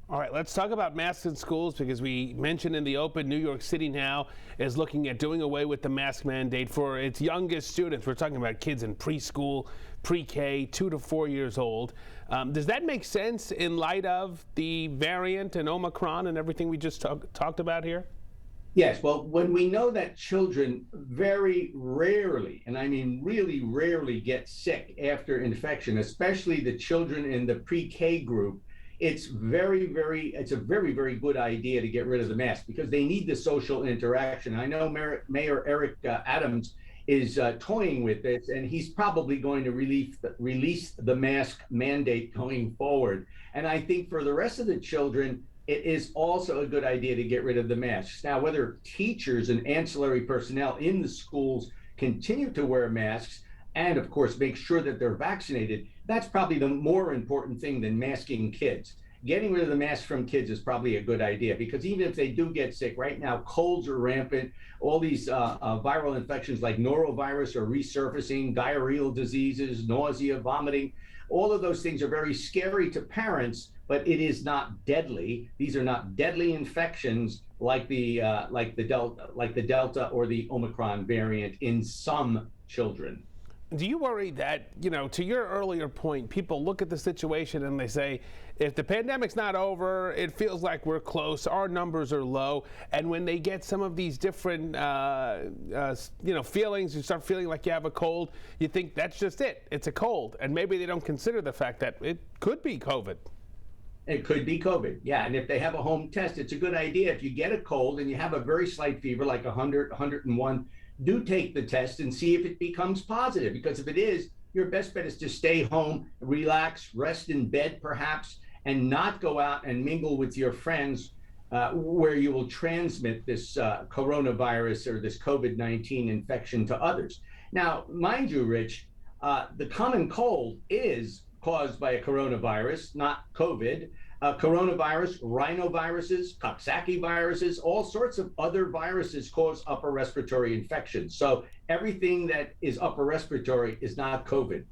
All right, let's talk about masks in schools because we mentioned in the open New York City now is looking at doing away with the mask mandate for its youngest students. We're talking about kids in preschool, pre-K, 2 to 4 years old. Does that make sense in light of the variant and Omicron and everything we just talked about here? Yes, well, when we know that children very rarely, and I mean really rarely, get sick after infection, especially the children in the pre-K group, it's a very, very good idea to get rid of the mask because they need the social interaction. I know Mayor Eric Adams is toying with this, and he's probably going to release the mask mandate going forward. And I think for the rest of the children, it is also a good idea to get rid of the masks. Now, whether teachers and ancillary personnel in the schools continue to wear masks and, of course, make sure that they're vaccinated, that's probably the more important thing than masking kids. Getting rid of the mask from kids is probably a good idea because even if they do get sick, right now colds are rampant. All these viral infections like norovirus are resurfacing, diarrheal diseases, nausea, vomiting. All of those things are very scary to parents, but it is not deadly. These are not deadly infections like the Delta or the Omicron variant in some children. Do you worry that, to your earlier point, people look at the situation and they say, if the pandemic's not over, it feels like we're close, our numbers are low, and when they get some of these different, feelings, you start feeling like you have a cold, you think that's just it, it's a cold, and maybe they don't consider the fact that it could be COVID. It could be COVID. Yeah. And if they have a home test, it's a good idea. If you get a cold and you have a very slight fever, like 100, 101, do take the test and see if it becomes positive. Because if it is, your best bet is to stay home, relax, rest in bed perhaps, and not go out and mingle with your friends where you will transmit this coronavirus or this COVID-19 infection to others. Now, mind you, Rich, the common cold is caused by a coronavirus, not COVID. Coronavirus, rhinoviruses, Coxsackie viruses, all sorts of other viruses cause upper respiratory infections. So everything that is upper respiratory is not COVID.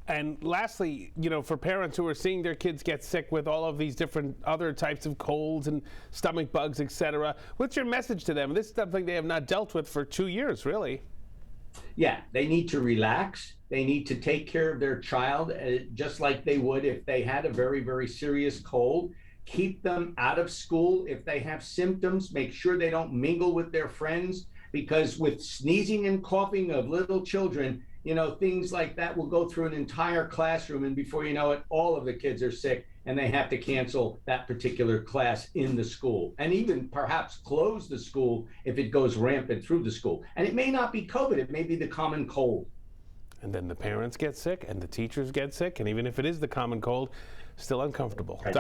And lastly, for parents who are seeing their kids get sick with all of these different other types of colds and stomach bugs, etc., what's your message to them? This is something they have not dealt with for 2 years, really. Yeah, they need to relax. They need to take care of their child just like they would if they had a very, very serious cold. Keep them out of school. If they have symptoms, make sure they don't mingle with their friends because with sneezing and coughing of little children, things like that will go through an entire classroom. And before you know it, all of the kids are sick and they have to cancel that particular class in the school and even perhaps close the school if it goes rampant through the school. And it may not be COVID, it may be the common cold. And then the parents get sick and the teachers get sick. And even if it is the common cold, still uncomfortable. Right.